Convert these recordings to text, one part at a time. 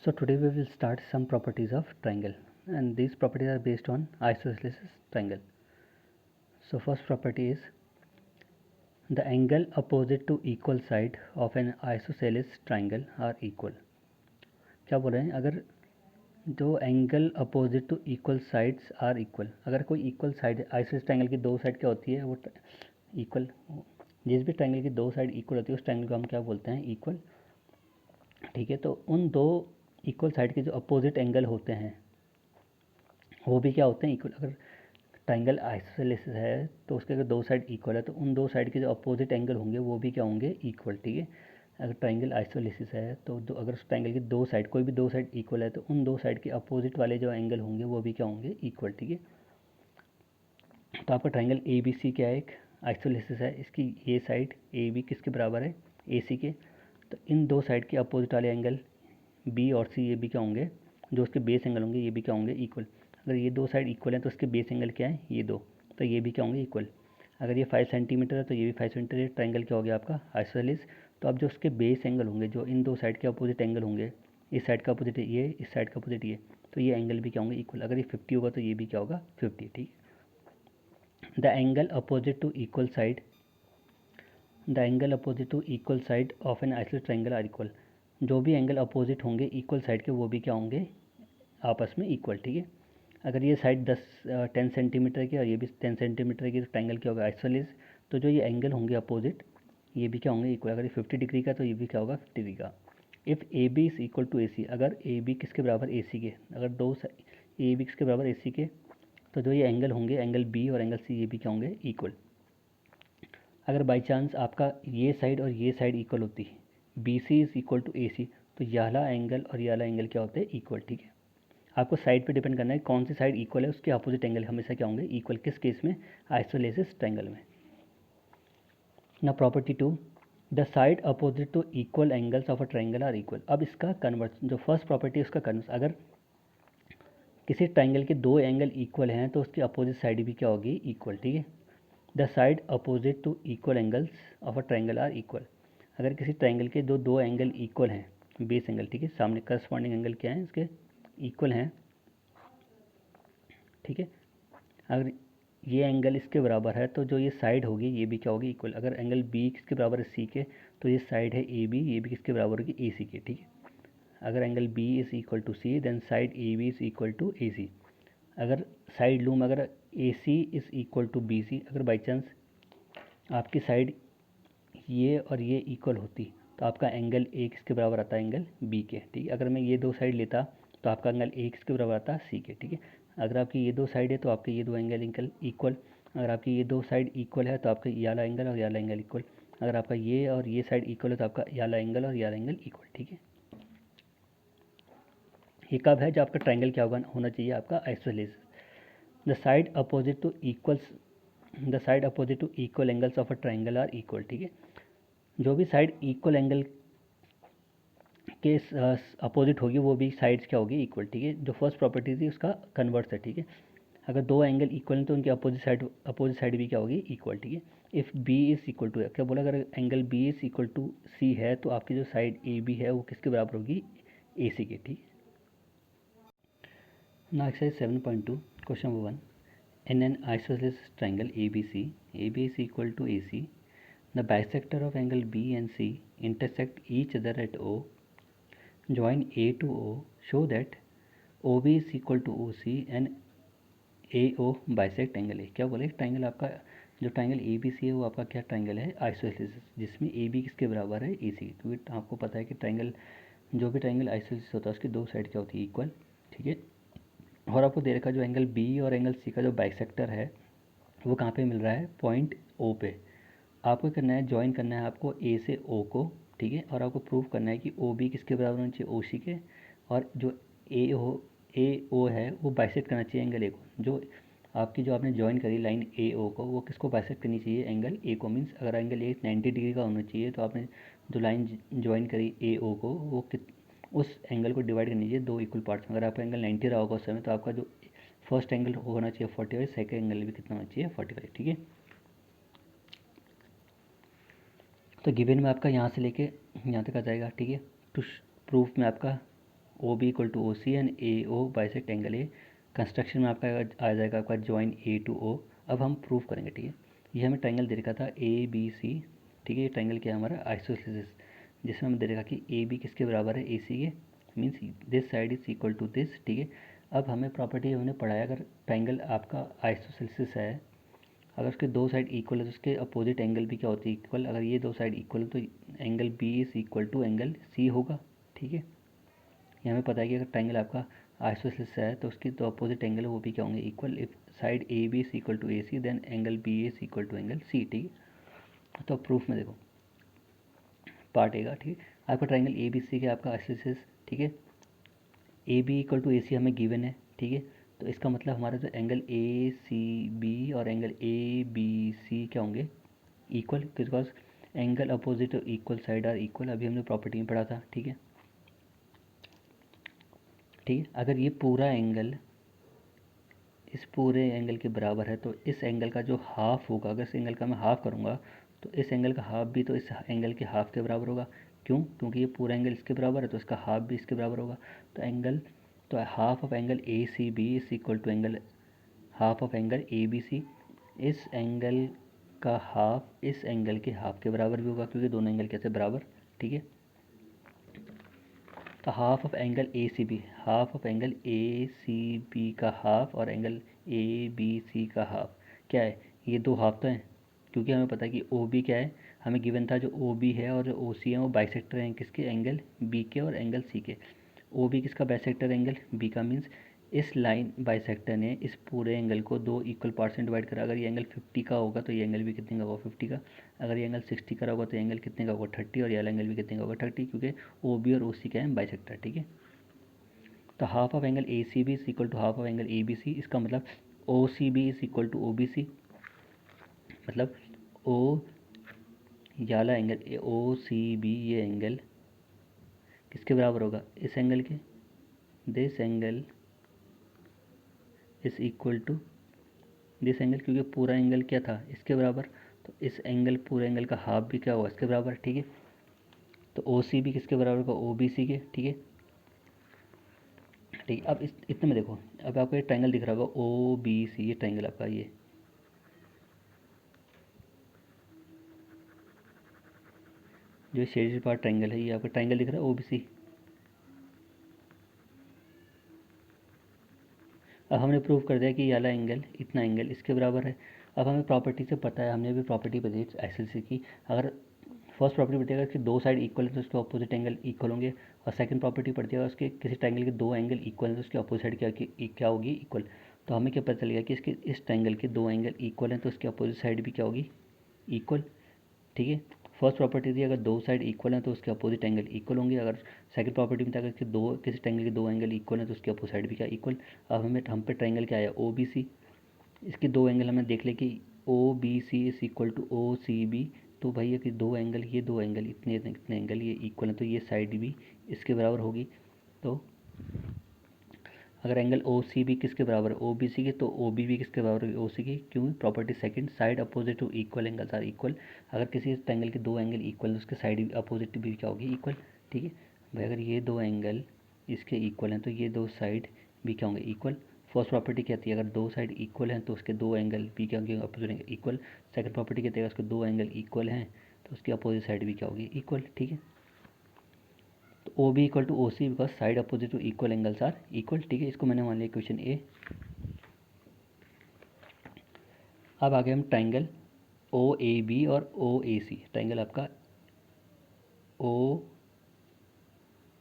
So today we will start some properties of triangle, and these properties are based on isosceles triangle. So first property is the angle opposite to equal side of an isosceles triangle are equal. क्या बोल रहे हैं, अगर दो angle opposite to equal sides are equal, अगर कोई equal side है, isosceles triangle की दो साइड क्या होती है, वो इक्वल, जिस भी ट्रायंगल की दो साइड इक्वल होती है उस ट्रायंगल को हम क्या बोलते हैं, इक्वल। ठीक है, तो उन दो इक्वल साइड के जो अपोजिट एंगल होते हैं वो भी क्या होते हैं, इक्वल। अगर ट्रायंगल आइसोसेलेस है तो उसके अगर दो साइड इक्वल है तो उन दो साइड के जो अपोजिट एंगल होंगे वो भी क्या होंगे, इक्वल। ठीक है, अगर ट्रायंगल आइसोसेलेस है तो अगर उस ट्रायंगल की दो साइड, कोई भी दो साइड इक्वल है तो उन दो साइड के अपोजिट वाले जो एंगल होंगे वो भी क्या होंगे, इक्वल। ठीक है, तो आपका ट्रायंगल ए बी सी क्या है, एक आइसोसेलेस है, इसकी ये साइड ए बी किसके बराबर है, ए सी के। तो इन दो साइड के अपोजिट वाले एंगल बी और सी ये भी क्या होंगे, जो उसके बेस एंगल होंगे ये भी क्या होंगे, इक्वल। अगर ये दो साइड इक्वल हैं तो उसके बेस एंगल क्या है, ये दो, तो ये भी क्या होंगे, इक्वल। अगर ये 5 सेंटीमीटर है तो ये भी 5 सेंटीमीटर, ट्रायंगल क्या हो गया आपका, आइसोसेलेस। तो अब जो उसके बेस एंगल होंगे, जो इन दो साइड के अपोजिट एंगल होंगे, इस साइड का अपोजिट ये, इस साइड का अपोजिट ये, तो ये एंगल भी क्या होंगे, इक्वल। अगर ये 50 होगा तो ये भी क्या होगा, 50। ठीक, the angle opposite to equal side, the angle opposite to equal side of an isosceles triangle are equal. जो भी एंगल अपोजिट होंगे इक्वल साइड के वो भी क्या होंगे, आपस में इक्वल। ठीक है, अगर ये साइड 10 सेंटीमीटर की और ये भी 10 सेंटीमीटर की, तो ट्रायंगल क्या होगा, आइसोसेलेस। तो जो ये एंगल होंगे अपोजिट ये भी क्या होंगे, इक्वल। अगर ये 50 डिग्री का तो ये भी क्या होगा, 50 डिग्री का। If A B is equal to A C, अगर ए बी किसके बराबर, ए सी के, अगर दो ए बी किसके बराबर, ए सी के, तो जो ये एंगल होंगे, एंगल बी और एंगल सी ये भी क्या होंगे, इक्वल। अगर बाई चांस आपका ये साइड और ये साइड इक्वल होती है, B C is equal to A C, तो ये वाला एंगल और ये वाला एंगल क्या होते हैं, इक्वल। ठीक है, आपको साइड पे डिपेंड करना है कौन सी साइड इक्वल है, उसके अपोजिट एंगल हमेशा क्या होंगे, इक्वल। किस केस में, आइसोसेलेस ट्रायंगल में। ना property 2, the side opposite to equal angles of a triangle are equal. अब इसका कन्वर्स, जो फर्स्ट प्रॉपर्टी है उसका कन्वर्स, अगर किसी ट्रायंगल के दो एंगल इक्वल हैं तो उसकी अपोजिट साइड भी क्या होगी, इक्वल। ठीक है, the side opposite to equal angles of a triangle are equal. अगर किसी ट्रायंगल के दो एंगल इक्वल हैं, बेस एंगल, ठीक है, सामने करस्पॉन्डिंग एंगल क्या है इसके, इक्वल हैं। ठीक है, अगर ये एंगल इसके बराबर है तो जो ये साइड होगी ये भी क्या होगी, इक्वल। अगर एंगल बी किसके बराबर है, सी के, तो ये साइड है ए बी, ये भी किसके बराबर होगी, ए सी के। ठीक है, अगर angle B is equal to C then side A B is equal to A C. अगर साइड लूम, अगर A C is equal to B C, अगर बाई चांस आपकी साइड ये और ये इक्वल होती तो आपका एंगल ए किसके बराबर आता है, एंगल बी के। ठीक है, अगर मैं ये दो साइड लेता तो आपका एंगल ए किसके बराबर आता है, सी के। ठीक है, अगर आपकी ये दो साइड है तो आपके ये दो एंगल इक्वल। अगर आपकी ये दो साइड इक्वल है तो आपका ये वाला एंगल और ये वाला एंगल इक्वल। अगर आपका ये और ये साइड इक्वल है तो आपका ये वाला एंगल और ये वाला एंगल इक्वल। ठीक है, ये कब है, जब आपका ट्रायंगल क्या होना चाहिए, आपका isosceles. The side opposite to equals, the side opposite to equal angles of a triangle are equal. ठीक है, जो भी साइड इक्वल एंगल के अपोजिट होगी वो भी साइड्स क्या होगी, इक्वल। ठीक है, जो फर्स्ट प्रॉपर्टी थी उसका कन्वर्स है। ठीक है, अगर दो एंगल इक्वल हैं तो उनकी अपोजिट साइड भी क्या होगी, इक्वल। ठीक है, if B is equal to, क्या बोला, अगर angle B is equal to C है तो आपकी जो साइड ए बी है वो किसके बराबर होगी, ए सी के। ठीक है, ना exercise 7.2 question number 1, in an isosceles triangle ABC, AB is equal to AC, the bisector of angle B and C intersect each other at O, join A to O, show that OB is equal to OC and AO bisect angle A। क्या बोले, triangle आपका, जो triangle A B सी है वो आपका क्या triangle है, isosceles, जिसमें ए बी किसके बराबर है, ए सी। क्योंकि आपको पता है कि ट्राइंगल, जो भी ट्राइंगल आइसोसेलेस होता है उसकी दो साइड क्या होती है, इक्वल। ठीक है, और आपको दे रखा जो एंगल बी और एंगल सी का जो बाइसेक्टर है वो कहाँ पे मिल रहा है, पॉइंट ओ पे। आपको करना है, ज्वाइन करना है आपको ए से ओ को। ठीक है, और आपको प्रूव करना है कि ओ बी किसके बराबर होना चाहिए, ओ सी के, और जो ए ओ है वो बाइसेक्ट करना चाहिए एंगल ए को। जो आपकी जो आपने ज्वाइन करी लाइन ए ओ को, वो किसको बाइसेक्ट करनी चाहिए, एंगल ए को। मीन्स अगर एंगल ए 90 डिग्री का होना चाहिए तो आपने जो लाइन ज्वाइन करी ए ओ को, वो उस एंगल को डिवाइड करनी चाहिए दो इक्वल पार्ट्स में। अगर आपका एंगल 90 रहा होगा उस समय तो आपका जो फर्स्ट एंगल होना चाहिए 45, सेकेंड एंगल भी कितना होना चाहिए, 45। ठीक है, तो गिवन में आपका यहाँ से लेके यहाँ तक आ जाएगा। ठीक है, टू प्रूफ में आपका O B equal to O C and A O bisect angle A. Construction में आपका आ जाएगा आपका जॉइन ए टू ओ। अब हम प्रूव करेंगे, ठीक है। ये हमें ट्रायंगल दे रखा था ए बी सी, ठीक है। ये ट्रायंगल क्या है हमारा, आइसोसेलेस, जिसमें हमें दे रखा कि ए बी किसके बराबर है, ए सी के, means this side is equal to this, ठीक है। अब हमें प्रॉपर्टी हमने पढ़ाया, अगर ट्रायंगल आपका आइसोसेलेस है, अगर उसके दो साइड इक्वल है तो उसके अपोजिट एंगल भी क्या होती है, इक्वल। अगर ये दो साइड इक्वल है तो angle B is equal to angle C होगा, ठीक है। ये हमें पता है कि अगर ट्रायंगल आपका आइसोसेलेस है तो उसकी जो अपोजिट एंगल है वो भी क्या होंगे, equal. If side A B is equal to A C then angle B is equal to angle C, ठीक है। तो प्रूफ में देखो पार्ट एगा, ठीक है। आपका ट्रायंगल ए बी सी के आपका आइसोसेलेस, ठीक है। A B equal to A C हमें गिवन है, ठीक है। तो इसका मतलब हमारा जो एंगल ए सी बी और एंगल ए बी सी क्या होंगे, equal, because angle opposite equal side are equal. अभी हमने प्रॉपर्टी में पढ़ा था, ठीक है, ठीक है। अगर ये पूरा एंगल इस पूरे एंगल के बराबर है तो इस एंगल का जो हाफ होगा, अगर इस एंगल का मैं हाफ करूँगा तो इस एंगल का हाफ भी तो इस एंगल के हाफ के बराबर होगा। क्यों, क्योंकि ये पूरा एंगल इसके बराबर है तो इसका हाफ भी इसके बराबर होगा। तो half of angle A C B is equal to angle half of angle A B C. इस एंगल का हाफ इस एंगल के हाफ के बराबर भी होगा, क्योंकि दोनों एंगल कैसे बराबर, ठीक है। तो half of angle A C B, half of angle A C B का हाफ और एंगल ए बी सी का हाफ क्या है, ये दो हाफ तो हैं, क्योंकि हमें पता है कि ओ बी क्या है, हमें गिवन था जो ओ बी है और जो ओ सी है वो बाइसेक्टर हैं किसके, एंगल बी के और एंगल सी के। ओ बी किसका बाइसेक्टर, एंगल बी का, मीन्स इस लाइन बाइसेक्टर ने इस पूरे एंगल को दो इक्वल पार्ट से डिवाइड करा। अगर ये एंगल 50 का होगा तो ये एंगल भी कितने का होगा, 50 का। अगर ये एंगल 60 का होगा तो एंगल कितने का होगा, 30, और ये एंगल भी कितने का होगा, 30, क्योंकि ओ बी और ओ सी क्या है, बाइसेक्टर, ठीक है। तो half of angle A C B is equal to half of angle A B C. इसका मतलब O C B is equal to O B C, मतलब ओ ये वाला एंगल ओ सी बी, ये एंगल किसके बराबर होगा, इस एंगल के। This angle is equal to this angle, क्योंकि पूरा एंगल क्या था, इसके बराबर। तो इस एंगल पूरे एंगल का हाफ भी क्या होगा, इसके बराबर, ठीक है। तो ओ सी भी किसके बराबर होगा, ओ बी सी के, ठीक है, ठीक है। अब इस इतने में देखो, अब आपको ये ट्रायंगल दिख रहा होगा ओ बी सी, ये ट्रायंगल आपका जो शेडेड पार्ट ट्रायंगल है, ये आपका ट्रायंगल दिख रहा है ओ बी सी। अब हमने प्रूव कर दिया कि ये वाला एंगल, इतना एंगल इसके बराबर है। अब हमें प्रॉपर्टी से पता है, हमने भी प्रॉपर्टी बताई एसएलसी की। अगर फर्स्ट प्रॉपर्टी बताएगा कि दो साइड इक्वल है तो उसके अपोजिट एंगल इक्वल होंगे, और सेकंड प्रॉपर्टी पढ़ती है उसके किसी ट्रायंगल के दो एंगल इक्वल है तो उसके अपोजिट साइड क्या होगी, इक्वल। तो हमें क्या पता चलेगा कि इसके इस ट्रायंगल के दो एंगल इक्वल हैं तो उसके अपोजिट साइड भी क्या होगी, इक्वल, ठीक है। फर्स्ट प्रॉपर्टी थी अगर दो साइड इक्वल हैं तो उसके अपोजिट एंगल इक्वल होंगे। अगर सेकंड प्रॉपर्टी में था अगर किसी ट्रायंगल के दो एंगल इक्वल हैं तो उसके अपोजिट साइड भी क्या, इक्वल। अब हम पे ट्रायंगल क्या आया, ओ बी सी। इसके दो एंगल हमने देख लिया कि O B C is equal to O C B. तो भाई कि दो एंगल, ये दो एंगल इतने इतने एंगल ये इक्वल हैं तो ये साइड भी इसके बराबर होगी। तो अगर एंगल ओ सी बी किसके बराबर है, ओ बी सी के, तो ओ बी भी किसके बराबर है, ओ सी की। क्यों, property second, side opposite to equal angles are equal. अगर किसी ट्रायंगल के दो एंगल इक्वल तो उसके साइड अपोजिट भी क्या होगी, इक्वल, ठीक है भाई। अगर ये दो एंगल इसके इक्वल हैं तो ये दो साइड भी क्या होंगे, इक्वल। फर्स्ट प्रॉपर्टी कहती है अगर दो साइड इक्वल हैं तो उसके दो एंगल भी क्या होंगे, opposite angle equal. Second property कहती है अगर उसके दो एंगल इक्वल हैं तो उसकी अपोजिट साइड भी क्या होगी, इक्वल, ठीक है। तो O B equal to O C because side opposite to equal angles are equal, ठीक है। इसको मैंने मान लिया क्वेश्चन ए। अब आगे हम ट्रायंगल ओ ए बी और ओ ए सी, ट्रायंगल आपका ओ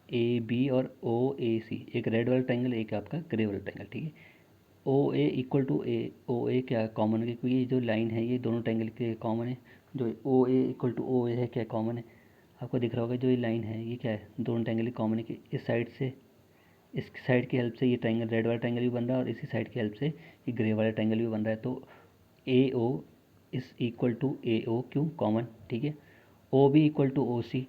ए बी और ओ ए सी, एक रेड वाला ट्रायंगल, एक आपका ग्रे वाला ट्रायंगल, ठीक है। ओ ए इक्वल टू ए, ओ ए क्या कॉमन है, क्योंकि ये जो लाइन है ये दोनों ट्रायंगल के कॉमन है। जो ओ ए इक्वल टू ओ ए है क्या कॉमन है, आपको दिख रहा होगा जो ये लाइन है ये क्या है, दोनों ट्रायंगल के कॉमन है कि इस साइड से इस साइड की हेल्प से ये ट्रायंगल रेड वाला ट्रायंगल भी बन रहा है और इसी साइड की हेल्प से ये ग्रे वाला ट्रायंगल भी बन रहा है। तो A O is equal to A O, क्यों, कॉमन, ठीक है। O B equal to O C,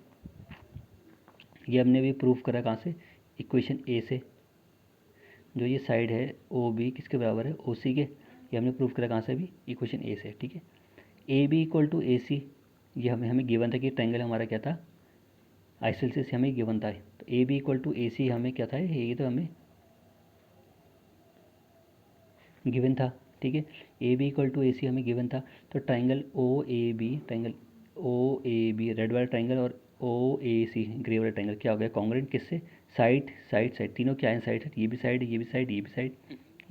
ये हमने भी प्रूव करा कहाँ से, इक्वेशन ए से। जो ये साइड है ओ बी किसके बराबर है, ओ सी के, ये हमने प्रूव करा कहाँ से भी, इक्वेशन ए से, ठीक है। A B equal to A सी, ये हमें गिवन था कि ट्रायंगल हमारा क्या था, आइसोसेलेस हमें गिवन था। तो A B equal to A C हमें क्या था, ये तो हमें गिवन था, ठीक है। A B equal to A C हमें गिवन था। तो triangle O A B red वाला ट्राइंगल और ओ ए सी ग्रे वाला ट्राइंगल क्या हो गया कॉन्ग्रुएंट किससे, साइड तीनों क्या है साइड, ये भी साइड, ये भी साइड, ये भी साइड,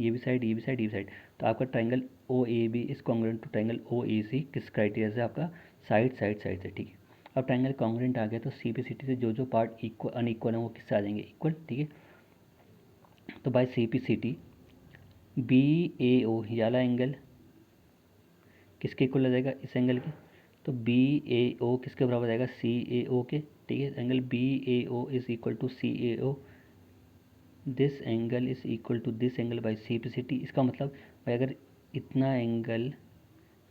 ये भी साइड, ये भी साइड, ये भी साइड। तो आपका triangle O A B is congruent to triangle O A C किस क्राइटेरिया से, आपका साइड से, ठीक है। अब ट्राइंगल कॉन्ग्रुएंट आ गया तो सी पी सी टी से जो पार्ट इक्वल अनइक्वल है वो किससे आ जाएंगे, इक्वल, ठीक है। तो by C P C T B A O ये वाला एंगल किसके इक्वल आ जाएगा, इस एंगल के। तो बी ए ओ किसके बराबर आएगा, सी ए ओ के, ठीक है। Angle B A O is equal to C A O, this angle is equal to this angle by C P C T. इसका मतलब भाई अगर इतना एंगल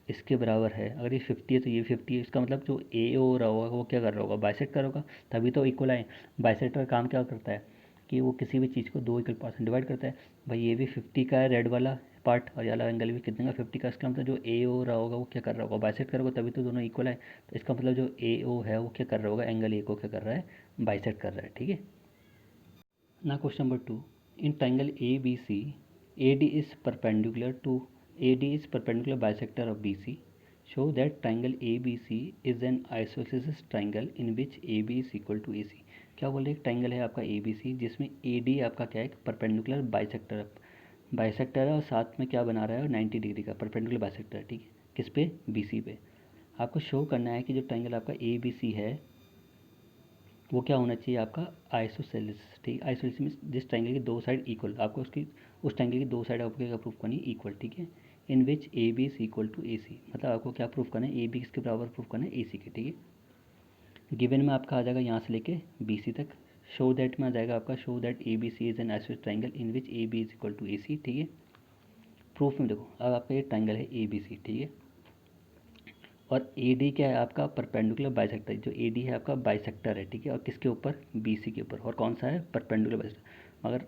इसके बराबर है, अगर ये 50 है तो ये 50 है, इसका मतलब जो ए ओ रहा होगा वो क्या कर रहा होगा, बाइसेक्ट कर होगा, तभी तो इक्वल आए। बाइसेक्टर का काम क्या करता है कि वो किसी भी चीज़ को दो इक्वल पार्ट में डिवाइड करता है। भाई ये भी 50 का है रेड वाला पार्ट और ये वाला एंगल भी कितने का 50 का, इसका मतलब जो ए ओ रहा होगा वो क्या कर रहा होगा, बाइसेक्ट करोगे तभी तो दोनों इक्वल है। तो इसका मतलब जो ए ओ है वो क्या कर रहा होगा, एंगल ए को क्या कर रहा है, बाइसेक्ट कर रहा है, ठीक है। ना question number 2, in triangle A B C AD is perpendicular to AD is perpendicular bisector of BC. Show that triangle ABC is an isosceles triangle in which AB is equal to AC. क्या बोले, एक triangle है आपका ABC जिसमें AD आपका क्या है, perpendicular bisector है और साथ में क्या बना रहा है 90 डिग्री का परपेंडिकुलर बाइसेक्टर है, ठीक है। किस पे, BC पे। आपको शो करना है कि जो ट्राइंगल आपका ABC है वो क्या होना चाहिए आपका, आइसोसेलेस, ठीक है। आइसोसेलेस मीन्स जिस ट्राइंगल की दो साइड इक्वल, आपको उसकी उस ट्राइंगल की दो साइड आपको क्या प्रूफ करनी है, इक्वल, ठीक है। In which A B is equal to A C, मतलब आपको क्या प्रूफ करना है, ए बी किसके बराबर प्रूफ करना है, ए सी के, ठीक है। गिवन में आपका आ जाएगा यहाँ से लेके बी सी तक। शो दैट में आ जाएगा आपका, show that A B C is an isosceles triangle in which A B is equal to A C, ठीक है। प्रूफ में देखो, अब आपका ये ट्राइंगल है ए बी सी, ठीक है। और ए डी क्या है आपका, परपेंडिकुलर बाइसेक्टर, जो ए डी है आपका बाइसेक्टर है, ठीक है। और किसके ऊपर, बी सी के ऊपर, और कौन सा है, परपेंडिकुलर बाइसेक्टर। मगर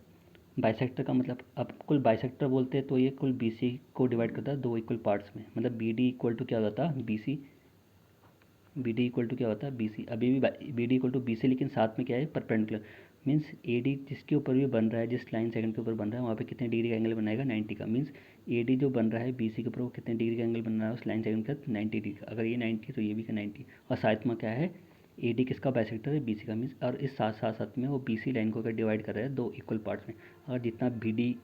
बाइसेक्टर का मतलब, अब कुल बाइसेक्टर बोलते हैं तो ये कुल बी सी को डिवाइड करता है दो इक्वल पार्ट्स में, मतलब बी डी इक्वल टू क्या होता है, B C, B D equal to क्या होता है, बी सी। अभी भी B D equal to B C, लेकिन साथ में क्या है, परपेंडिकुलर। मीन्स ए डी जिसके ऊपर भी बन रहा है, जिस लाइन सेकंड के ऊपर बन रहा है वहाँ पे कितने डिग्री का एंगल बनाएगा, 90 का। मीन्स ए डी जो बन रहा है बी सी के ऊपर वो कितने डिग्री का एंगल बन रहा है उस लाइन सेकंड का, 90 डिग्री का। अगर ये 90 तो ये भी का 90। और साथ में क्या है, ए डी किसका बाइसेक्टर है, बी सी का। मीन्स और इस साथ में वो बी सी लाइन को अगर डिवाइड कर रहा है दो इक्वल पार्ट्स में, अगर जितना बी डी,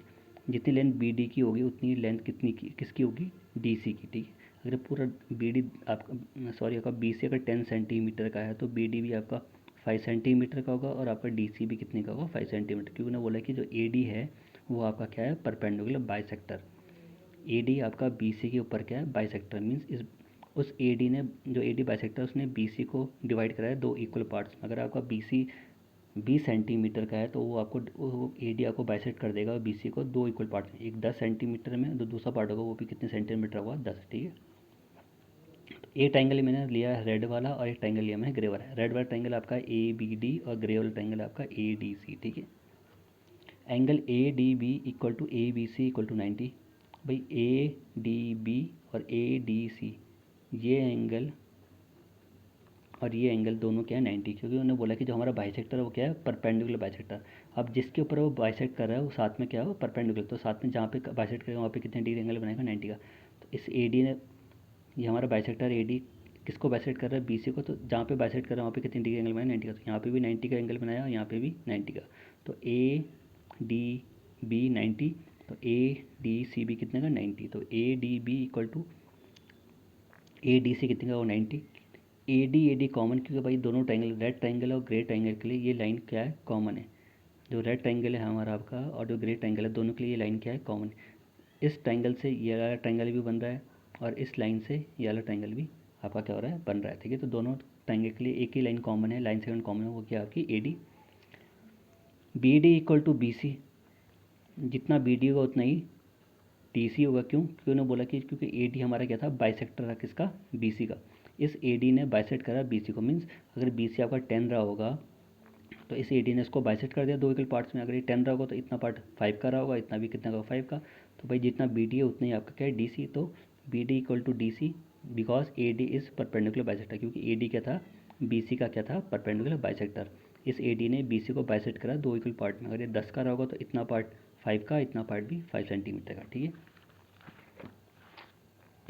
जितनी लेंथ बी डी की होगी उतनी लेंथ कितनी की किसकी होगी, डी सी की, ठीक है। अगर पूरा बी डी आपका, सॉरी, आपका बी सी अगर 10 सेंटीमीटर का है तो बी डी भी आपका 5 सेंटीमीटर का होगा, और आपका डी सी भी कितने का होगा, 5 सेंटीमीटर। क्योंकि उन्होंने बोला कि जो ए डी है वो आपका क्या है, परपेंडिकुलर बाइसेक्टर। ए डी आपका बी सी के ऊपर क्या है, बाइसेक्टर। मीन्स इस उस ए डी ने, जो ए डी बाइसेक्टर उसने बी सी को डिवाइड करा है दो इक्वल पार्ट्स में। अगर आपका बी सी 20 सेंटीमीटर का है तो वो आपको वो ए डी आपको बाइसेक्ट कर देगा बी सी को दो इक्वल पार्ट्स में, एक 10 सेंटीमीटर में, जो दूसरा पार्ट होगा वो भी कितने सेंटीमीटर होगा, 10, ठीक है। एक ट्राइंगल मैंने लिया है रेड वाला और एक ट्राइंगल लिया मैंने ग्रे वाला। रेड वाला ट्राइंगल आपका ए बी डी और ग्रे वाला ट्राइंगल आपका ए डी सी, ठीक है। Angle A D B equal to A B C equal to 90। भाई ए डी बी और ए डी सी ये एंगल और ये एंगल दोनों क्या है 90, क्योंकि उन्होंने बोला कि जो हमारा बाइसेक्टर है वो क्या है, परपेंडिकुलर बाइसेक्टर। अब जिसके ऊपर वो बाइसेक्ट कर रहा है वो साथ में क्या है, वो परपेंडिकुलर। तो साथ में जहाँ पे बाइसेक्ट करेगा वहाँ पे कितने डिग्री एंगल बनाएगा, 90 का। तो इस ए डी ने, ये हमारा बाइसेक्टर ए डी किसको बाइसेक्ट कर रहा है, बी सी को। तो जहाँ पे बाइसेक्ट कर रहा है वहाँ पे कितने डिग्री एंगल बनाया, 90 का। तो यहाँ पे भी 90 का एंगल बनाया और यहाँ पे भी 90 का। तो ए डी बी 90, तो ए डी सी भी कितने का, 90। तो A D B equal to A D C कितने का, वो 90। ए डी कॉमन, क्योंकि भाई दोनों ट्राइंगल, रेड ट्राइंगल और ग्रे ट्राइंगल के लिए ये लाइन क्या है, कॉमन है। जो रेड ट्राइंगल है हमारा आपका और जो ग्रे ट्राइंगल है दोनों के लिए ये लाइन क्या है, कॉमन। इस ट्राइंगल से ये वाला ट्राइंगल भी बन रहा है और इस लाइन से ये वाला ट्राइंगल भी आपका क्या हो रहा है, बन रहा है, ठीक है। तो दोनों ट्राइंगल के लिए एक ही लाइन कॉमन है, लाइन सेकंड कॉमन है, वो क्या आपकी A D. B D equal to B C, जितना बी डी होगा उतना ही डी सी होगा। क्यों, क्योंकि उन्होंने बोला कि क्योंकि ए डी हमारा क्या था, बाइसेक्टर था किसका, बी सी का। इस ए डी ने बाइसेक्ट करा बी सी को। मीन्स अगर बी सी आपका 10 रहा होगा तो इस ए डी ने इसको बाइसेक्ट कर दिया दो इक्वल पार्ट्स में। अगर ये 10 रहा होगा तो इतना पार्ट 5 का रहा होगा, इतना भी कितना का, 5 का। तो भाई जितना बी डी है उतना ही आपका क्या है, डी सी। तो B D equal to D C because A D is perpendicular bisector, क्योंकि ए डी क्या था, बी सी का क्या था, परपेंडिकुलर बाइसेक्टर। इस AD ने BC को बाइसेक्ट करा 2 इक्वल पार्ट में। अगर ये 10 का रहा होगा तो इतना पार्ट 5 का, इतना पार्ट भी 5 सेंटीमीटर का, ठीक है।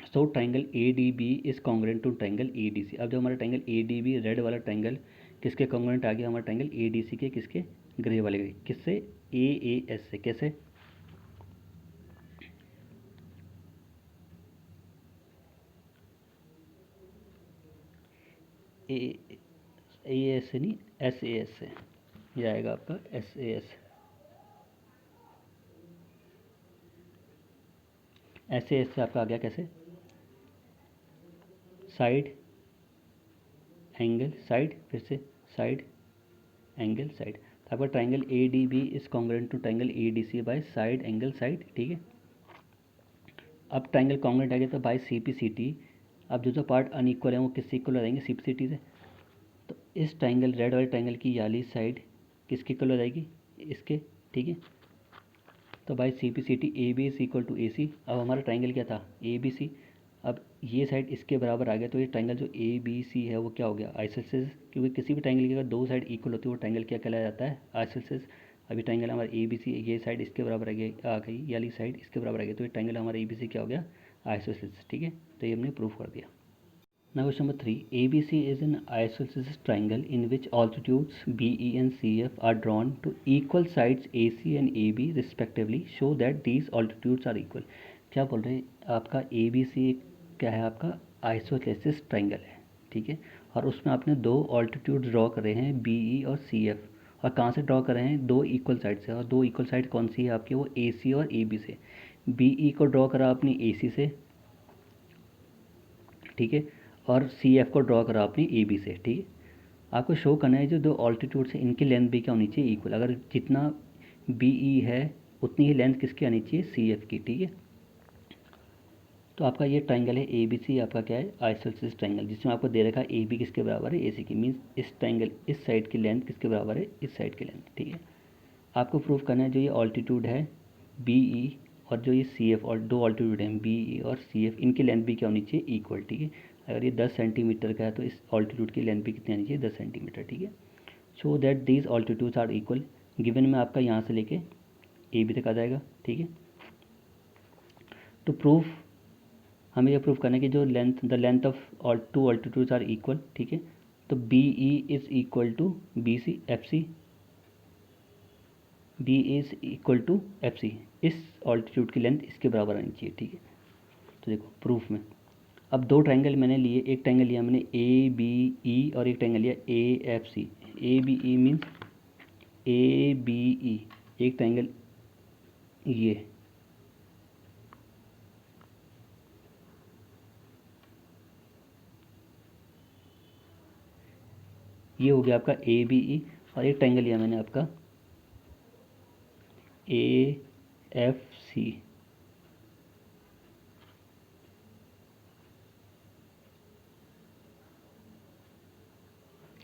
So triangle ADB is congruent to triangle ADC। अब जो हमारा ट्राइंगल ADB रेड वाला ट्राइंगल किसके कॉन्ग्रुएंट आ गया? हमारा ट्राइंगल ADC के, किसके? ग्रे वाले के। किससे? AAS से। कैसे? AAS से नहीं, SAS से। ये आएगा आपका SAS। SAS से आपका आ गया कैसे? साइड एंगल साइड, फिर से साइड एंगल साइड। तो आपका triangle ADB is congruent to triangle ADC by side angle side, ठीक है। अब ट्राइंगल कॉन्ग्रुएंट आ गया तो बाय CPCT। अब जो पार्ट अनइक्वल है वो किससे इक्वल हो जाएंगे? CPCT से। तो इस ट्राइंगल रेड वाले ट्राइंगल की वाली साइड किसकी इक्वल हो जाएगी? इसके, ठीक है। तो by CPCT AB is equal to AC। अब हमारा ट्राइंगल क्या था? ABC। अब ये साइड इसके बराबर आ गया तो ये ट्राइंगल जो ABC है वो क्या हो गया? आइसोसेलेस। क्योंकि किसी भी ट्राइंगल की अगर दो साइड इक्वल होती है वो ट्राइंगल क्या कहलाया जाता है? आइसोसेलेस। अभी ट्राइंगल हमारा ABC, ये साइड इसके बराबर आ गई, ये वाली साइड इसके बराबर आ गई, तो ये ट्राइंगल हमारा ABC क्या हो गया? आइसोसेलेस, ठीक है। तो ये हमने प्रूफ कर दिया। Now question number 3. ABC is an isosceles triangle in which altitudes BE and CF are drawn to equal sides AC and AB respectively. Show that these altitudes are equal. क्या बोल रहे हैं? आपका ABC क्या है? आपका आइसोसेलेस ट्राइंगल है, ठीक है। और उसमें आपने दो ऑल्टीट्यूड ड्रॉ कर रहे हैं BE और CF। और कहाँ से ड्रॉ कर रहे हैं? दो इक्वल साइड से। और दो इक्वल साइड कौन सी है आपकी? वो AC और AB से। BE को ड्रॉ करा आपने AC से, ठीक है। और CF को ड्रॉ करा आपने AB से, ठीक है। आपको शो करना है जो दो ऑल्टीट्यूड से इनकी लेंथ भी क्या होनी चाहिए? इक्वल। अगर जितना BE है उतनी ही लेंथ किसकी आनी चाहिए? CF की, ठीक है। तो आपका ये ट्राइंगल है ABC, आपका क्या है? आइसोसेलेस ट्राइंगल, जिसमें आपको दे रखा है AB किसके बराबर है? AC की। मीन्स इस ट्राइंगल इस साइड की लेंथ किसके बराबर है? इस साइड की लेंथ, ठीक है। आपको प्रूफ करना है जो ये ऑल्टीट्यूड है BE और जो ये CF, और दो ऑल्टीट्यूड हैं BE और CF, इनकी लेंथ भी क्या होनी चाहिए? इक्वल, ठीक है। अगर ये 10 सेंटीमीटर का है तो इस ऑल्टीट्यूड की लेंथ भी कितनी आनी चाहिए? 10 सेंटीमीटर, ठीक है। So that these altitudes are equal. Given में आपका यहाँ से लेके AB तक आ जाएगा, ठीक है। तो प्रूफ हमें यह प्रूफ करना है कि जो the length of all two altitudes are equal, ठीक है। तो BE is equal to BC, FC B is equal to FC। इस ऑल्टीट्यूड की लेंथ इसके बराबर आनी चाहिए, ठीक है। तो देखो प्रूफ में अब दो ट्राइंगल मैंने लिए। एक ट्राइंगल लिया मैंने ABE और एक ट्राइंगल लिया AFC। ABE मीन्स ABE एक ट्राइंगल ये हो गया आपका ABE। और एक ट्राइंगल लिया मैंने आपका AFC।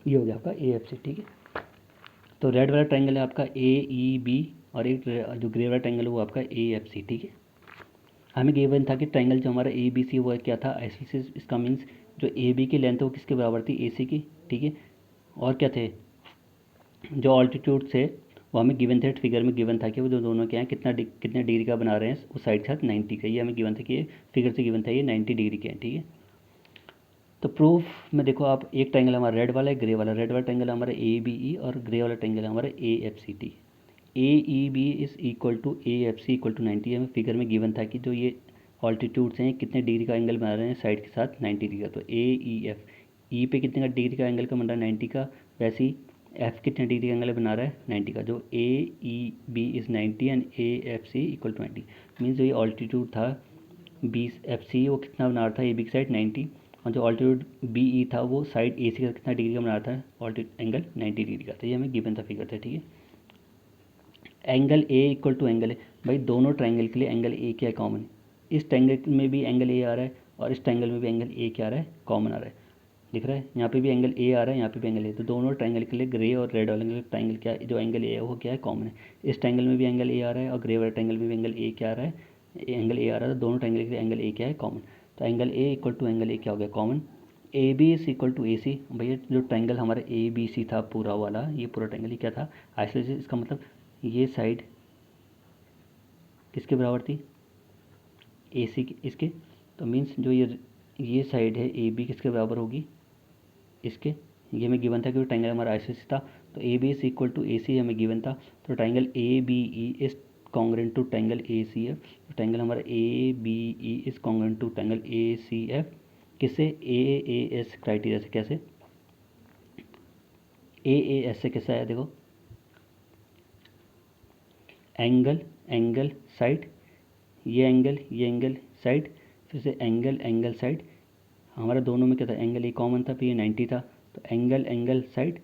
ये हो गया आपका AFC, ठीक है। तो रेड वाला ट्राइंगल है आपका AEB और एक जो ग्रे वाला ट्राइंगल है वो आपका AFC, ठीक है। हमें गिवन था कि ट्राइंगल जो हमारा ABC वो क्या था? आइसोसेलेस। इसका मीन्स जो AB की लेंथ है वो किसके बराबर थी? AC की, ठीक है। और क्या थे? जो ऑल्टीट्यूड थे वो हमें गिवन थे, फिगर में गिवन था कि वो जो दोनों क्या हैं कितने डिग्री का बना रहे हैं उस साइड के साथ 90 का। ये हमें गिवन था कि ये फिगर से गिवन था ये 90 डिग्री के हैं, ठीक है। तो प्रूफ में देखो आप, एक ट्राइंगल हमारा रेड वाला है, ग्रे वाला। रेड वाला ट्राइंगल हमारा ABE और ग्रे वाला ट्राइंगल हमारा AFC, ठीक। AEB is equal to AFC equal to 90। हमें फिगर में गिवन था कि जो ये ऑल्टीट्यूड्स हैं कितने डिग्री का एंगल बना रहे हैं साइड के साथ? 90 डिग्री का। तो AEF E पे कितने का डिग्री का एंगल का बन रहा है? 90 का। वैसे ही F कितने डिग्री का एंगल बना रहा है? 90 का। जो AEB is 90 and AFC equal to 90। Means जो ये ऑल्टीट्यूड था BFC वो कितना बना रहा था? AB की साइड 90। और जो ऑल्टीट्यूड BE था वो साइड AC का कितना डिग्री का बना रहा था? ऑल्टीट्यूड एंगल 90 डिग्री का। तो ये हमें गिवन था फिगर था, ठीक है। Angle A equal to angle है। भाई दोनों ट्राइंगल के लिए एंगल A क्या है? कॉमन। इस ट्राइंगल में भी एंगल A आ रहा है और इस ट्राइंगल में भी एंगल A क्या आ रहा है? कॉमन आ रहा है। दिख रहा है? यहाँ पे भी एंगल A आ रहा है, यहाँ पे भी एंगल A। तो दोनों ट्राइंगल के लिए ग्रे और रेड वाले ट्राइंगल क्या जो एंगल A है वो क्या है? कॉमन है। इस ट्राइंगल में भी एंगल A आ रहा है और ग्रे वाले ट्राइंगल में भी एंगल A क्या आ रहा है? एंगल A आ रहा है। तो दोनों ट्राइंगल के लिए एंगल A क्या है? कॉमन। तो angle A equal to angle A क्या हो गया? Common. A B is equal to A C. भैया जो ट्राइंगल हमारा ए बी सी था पूरा वाला, ये पूरा ट्राइंगल ये क्या था, आइसोसेलेस। इसका मतलब ये साइड किसके बराबर थी, ए सी इसके। तो मीन्स जो ये साइड है ए बी किसके बराबर होगी, इसके। ये हमें गिवन था कि ट्राइंगल हमारा आइसोसेलेस था, तो A B is equal to A C हमें गिवन था। तो triangle A B E is congruent to triangle A C F. तो ट्राइंगल हमारा A B E is congruent to triangle A C F. किससे, A S criteria से। कैसे, ए S से कैसे आया, देखो एंगल एंगल साइड, ये एंगल साइड, फिर से एंगल साइड। हमारा दोनों में क्या था, एंगल ए कॉमन था, फिर ये 90 था। तो एंगल साइड,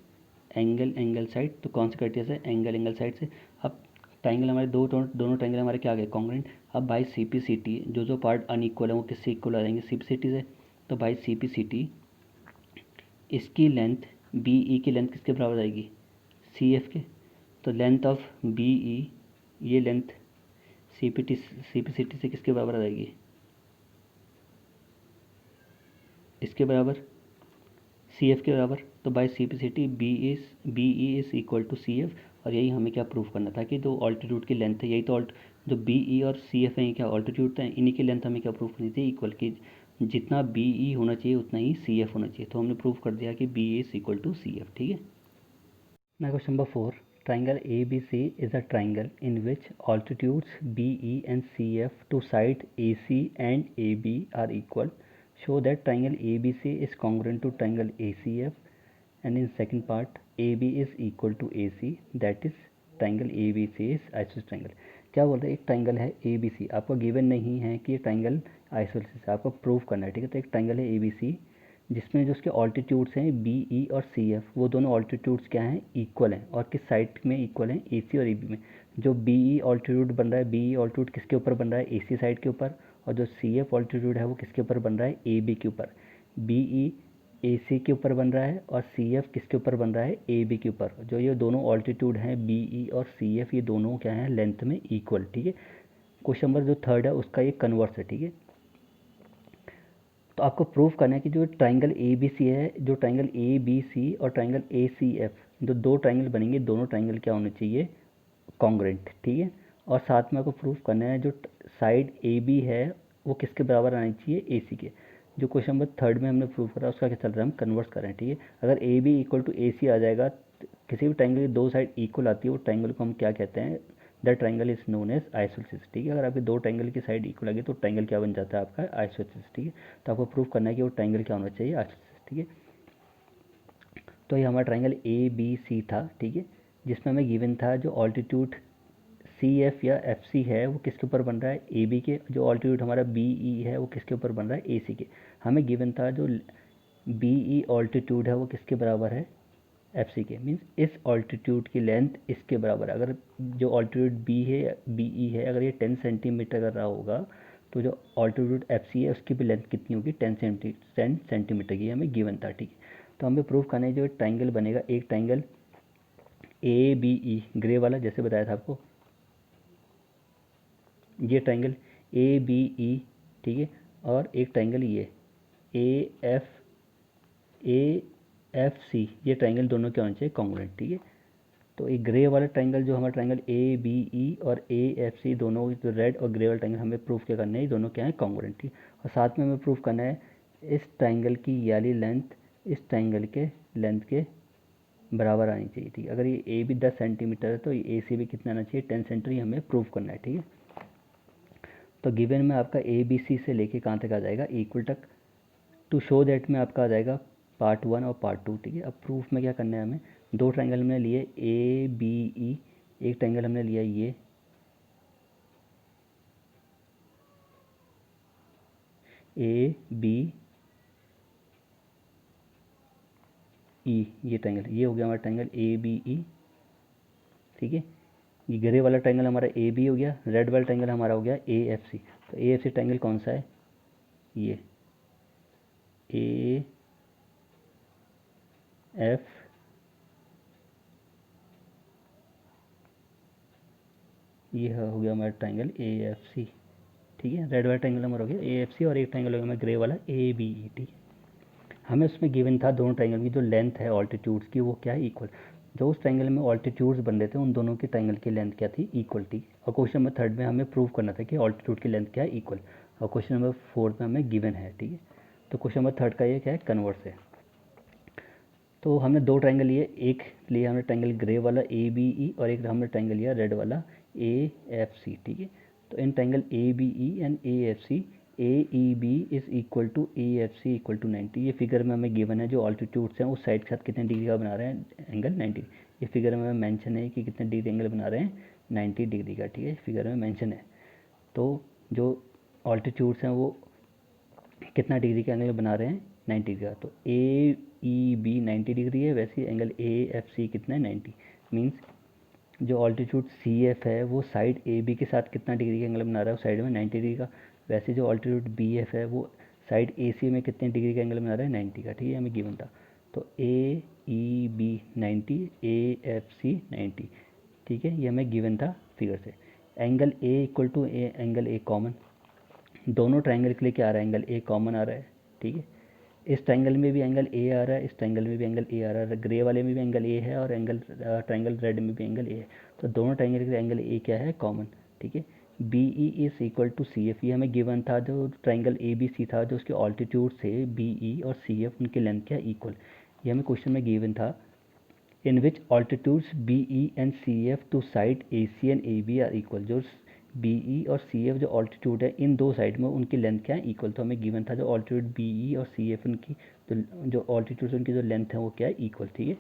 एंगल साइड, तो कौन से क्राइटेरिया से, एंगल साइड से। अब ट्राइंगल हमारे दोनों ट्राइंगल हमारे क्या आ गए, कॉन्ग्रुएंट। अब by C P C T जो पार्ट अनइक्वल है वो किससे इक्वल आ जाएंगे, सी पी सी टी से। तो by C P C T इसकी लेंथ बी ई की लेंथ किसके बराबर आएगी, सी एफ के। तो लेंथ ऑफ बी ई, ये length C P C T से किसके बराबर आ जाएगी, इसके बराबर, सी एफ के बराबर। तो by C P C T B E is equal to C F. और यही हमें क्या प्रूव करना था कि जो ऑल्टीट्यूड की लेंथ है, यही तो जो बी ई और सी एफ है ये क्या ऑल्टीट्यूड था, इन्हीं की लेंथ हमें क्या प्रूव करनी थी, इक्वल। कि जितना बी ई होना चाहिए उतना ही सी एफ होना चाहिए। तो हमने प्रूव कर दिया कि B E is equal to C F. ठीक है। Now question number 4. Triangle ABC is a triangle in which altitudes BE and CF to side AC and AB are equal. Show that triangle ABC is congruent to triangle ACF, and in second part AB is equal to AC, that is triangle ABC is isosceles triangle. क्या बोल रहे हैं, एक triangle है A B सी, आपको given नहीं है कि ये ट्राइंगल आइसोसेलेस है, आपको प्रूव करना है। ठीक है। तो एक ट्राइंगल है ए बी सी जिसमें जो उसके ऑल्टीट्यूड्स हैं बी ई और सी एफ, वो दोनों ऑल्टीट्यूड्स क्या हैं, इक्वल हैं। और किस साइड में इक्वल हैं, ए सी और ए बी में। जो बी ई ऑल्टीट्यूड बन रहा है, बी ई ऑल्टीट्यूड किसके ऊपर बन रहा है, ए सी साइड के ऊपर। और जो सी एफ ऑल्टीट्यूड है वो किसके ऊपर बन रहा है, ए बी के ऊपर। बी ई ए सी के ऊपर बन रहा है और सी एफ किसके ऊपर बन रहा है, ए बी के ऊपर। जो ये दोनों ऑल्टीट्यूड हैं बी ई और सी एफ, ये दोनों क्या हैं, लेंथ में इक्वल। ठीक है। क्वेश्चन नंबर जो थर्ड है उसका ये कन्वर्स है। ठीक है। तो आपको प्रूफ करना है कि जो ट्राइंगल ए बी सी है, जो ट्राइंगल ए बी सी और ट्राइंगल ए सी एफ, जो दो ट्राइंगल बनेंगे, दोनों ट्राइंगल क्या होने चाहिए, कॉन्ग्रुएंट। ठीक है। और साथ में आपको प्रूफ करना है जो साइड ए बी है वो किसके बराबर आनी चाहिए, ए सी के। जो क्वेश्चन नंबर थर्ड में हमने प्रूफ करा उसका क्या चल रहा है, हम कन्वर्ट करें। ठीक है। अगर A B equal to A सी आ जाएगा, किसी भी ट्राइंगल की दो साइड इक्वल आती है, वो ट्राइंगल को हम क्या कहते हैं, the triangle is known as isosceles. ठीक है। अगर आपके दो ट्राइंगल की साइड इक्वल लगे तो ट्राइंगल क्या बन जाता है आपका, आइसोसेलेस। ठीक है। तो आपको प्रूफ करना है कि वो ट्राइंगल क्या होना चाहिए, आइसोसेलेस। ठीक है। तो ये हमारा ट्राइंगल ए बी सी था। ठीक है। जिसमें हमें गिवन था जो ऑल्टीट्यूड सी एफ या एफ सी है वो किसके ऊपर बन रहा है, ए बी के। जो ऑल्टीट्यूड हमारा बी ई है वो किसके ऊपर बन रहा है, ए सी के। हमें गिवन था जो बी ई ऑल्टीट्यूड है वो किसके बराबर है, एफ सी के। मीन्स इस ऑल्टीट्यूड की लेंथ इसके बराबर है। अगर जो ऑल्टीट्यूड बी है, बी ई है, अगर ये 10 सेंटीमीटर का रहा होगा, तो जो ऑल्टीट्यूड एफ सी है उसकी भी लेंथ कितनी होगी, 10 सेंटीमीटर की हमें गिवन था। ठीक है। तो हमें प्रूव करना है जो ट्राइंगल बनेगा, एक triangle A B E grey वाला जैसे बताया था आपको, ये ट्राइंगल ए बी ई। ठीक है। और एक ट्राइंगल ये ए एफ सी, ये ट्राइंगल दोनों क्या होने चाहिए, कॉन्ग्रुएंट। ठीक है। तो एक ग्रे वाला ट्राइंगल जो हमारा ट्राइंगल ए बी ई और ए एफ सी दोनों, जो रेड और ग्रे वाला ट्राइंगल, हमें प्रूफ क्या करना है, ये दोनों क्या है, कॉन्ग्रुएंट। ठीक है। और साथ में हमें प्रूफ करना है इस ट्राइंगल की ये वाली लेंथ इस ट्राइंगल के लेंथ के बराबर आनी चाहिए। ठीक है। अगर ये ए भी 10 सेंटीमीटर है तो ये ए सी भी कितना आना चाहिए, 10 सेंटीमीटर, हमें प्रूफ करना है। ठीक है। तो गिवन में आपका ए बी सी से लेके कहाँ तक आ जाएगा, इक्वल तक। टू शो दैट में आपका आ जाएगा पार्ट 1 और पार्ट 2। ठीक है। अब प्रूफ में क्या करना है, हमें दो ट्राइंगल हमने लिए ए बी ई, एक ट्राइंगल हमने लिया ये ए बी ई, ये ट्राइंगल, ये हो गया हमारा ट्राइंगल ए बी ई। ठीक है। ये ग्रे वाला ट्राइंगल हमारा ए बी हो गया, रेड वाला ट्राइंगल हमारा हो गया ए एफ सी। तो ए एफ सी ट्राइंगल कौन सा है, ये ए एफ ये हो गया हमारा ट्राइंगल ए एफ सी। ठीक है। रेड वाला ट्राइंगल हमारा हो गया ए एफ सी और एक ट्राइंगल हो गया हमारा ग्रे वाला ए बी ई। ठीक है। हमें उसमें गिवन था दोनों ट्राइंगल की जो लेंथ है ऑल्टीट्यूड्स की वो क्या है इक्वल। जो उस ट्राइंगल में ऑल्टीट्यूड्स बन रहे थे उन दोनों की ट्राइंगल की लेंथ क्या थी इक्वल, ठीक। और क्वेश्चन नंबर 3 में हमें प्रूव करना था कि ऑल्टीट्यूड की लेंथ क्या है इक्वल, और क्वेश्चन नंबर 4 में हमें गिवन है, ठीक है। तो क्वेश्चन नंबर 3 का ये क्या है कन्वर्स है। तो हमने दो ट्राइंगल लिए, एक लिया हमने ट्राइंगल ग्रे वाला ए बी ई और एक हमने ट्राइंगल लिया रेड वाला ए एफ सी, ठीक है। तो in triangle A B E and A F C A E B is equal to A F C equal to 90। ये फिगर में हमें गिवन है जो ऑल्टीट्यूड्स हैं उस साइड के साथ कितने डिग्री का बना रहे हैं एंगल 90। ये फिगर में मेंशन है कि कितने डिग्री एंगल बना रहे हैं 90 डिग्री का, ठीक है, फिगर में मेंशन है। तो जो ऑल्टीट्यूड्स हैं वो कितना डिग्री का एंगल बना रहे हैं 90 डिग्री का। तो ए ई बी 90 डिग्री है, वैसे एंगल ए एफ सी कितना है 90। मीन्स जो ऑल्टीट्यूड सी एफ है वो साइड ए बी के साथ कितना डिग्री का एंगल बना रहा है, उस साइड में 90 डिग्री का। वैसे जो ऑल्टीट्यूड बी एफ है वो साइड ए सी में कितने डिग्री का एंगल बना रहा है 90 का, ठीक है, हमें गिवन था। तो ए ई बी 90, ए एफ सी 90, ठीक है, ये हमें गिवन था फिगर से। Angle A equal to A angle A common, दोनों ट्राइंगल के लिए क्या आ रहा है एंगल ए कॉमन आ रहा है, ठीक है। इस ट्राइंगल में भी एंगल ए आ रहा है, इस ट्राइंगल में भी एंगल ए आ रहा है, ग्रे वाले में भी एंगल ए है और एंगल ट्राइंगल रेड में भी एंगल ए है। तो दोनों ट्राइंगल के लिए एंगल ए क्या है कॉमन, ठीक है। B E is equal to C F, ये हमें गिवन था जो ट्राइंगल ए बी सी था, जो उसके ऑल्टीट्यूड से बी ई और सी एफ उनकी लेंथ क्या इक्वल, ये हमें क्वेश्चन में गिवन था। In which altitudes B E and C F to side A C and A B are equal, जो बी ई और सी एफ जो ऑल्टीट्यूड है इन दो साइड में उनकी लेंथ क्या है इक्वल। तो हमें गिवन था जो ऑल्टीट्यूड बी ई और सी एफ उनकी जो ऑल्टीट्यूड उनकी जो लेंथ है वो क्या है इक्वल, ठीक है।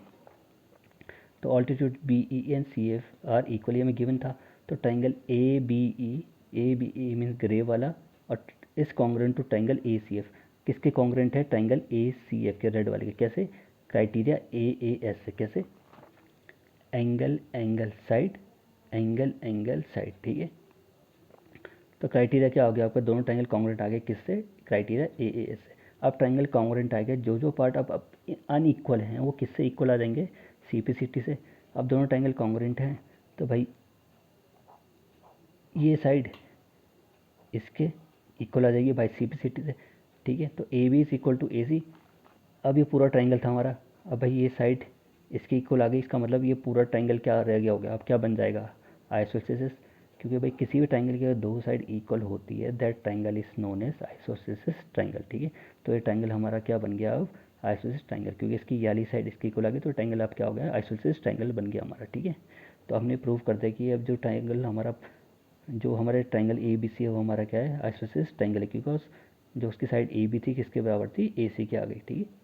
तो altitude B E and C F are equal, ये हमें गिवन था। तो triangle A B E means grey वाला और इस congruent to triangle A C F, किसके कॉन्ग्रेंट है ट्राइंगल ए सी एफ के रेड वाले के। कैसे, क्राइटेरिया ए एस से, कैसे, angle angle side, angle angle side, ठीक है। तो क्राइटेरिया क्या हो गया आपका, दोनों ट्राइंगल कॉन्ग्रेंट आ गए किससे, क्राइटेरिया ए एस से। अब ट्राइंगल कॉन्ग्रेंट आ गया, जो जो पार्ट अब अनइक्वल हैं वो किससे इक्वल आ जाएंगे, सी पी सी टी से। अब दोनों ट्राइंगल कॉन्ग्रेंट हैं तो भाई ये साइड इसके इक्वल आ जाएगी भाई सी पी सी टी से, ठीक है। तो A B is equal to A C. अब ये पूरा ट्राइंगल था हमारा, अब भाई ये साइड इसके इक्वल आ गई, इसका मतलब ये पूरा ट्राइंगल क्या रह गया हो गया, अब क्या बन जाएगा आइसोसेलेस। क्योंकि भाई किसी भी ट्राइंगल की अगर दो साइड इक्वल होती है that triangle is known as isosceles triangle, ठीक है। तो ये ट्राइंगल हमारा क्या बन गया अब आइसोसेलेस ट्राइंगल, क्योंकि इसकी ये वाली साइड इसकी इक्वल आ गई तो ट्राइंगल अब क्या हो गया आइसोसेलेस ट्राइंगल बन गया हमारा, ठीक है। तो हमने प्रूव कर दिया कि अब जो ट्राइंगल हमारा जो हमारे ट्राइंगल ए बी सी है वो हमारा क्या है आइसोसेलेस ट्राइंगल है, बिकॉज जो उसकी साइड ए बी थी किसके बराबर थी ए सी के आ गई, ठीक है।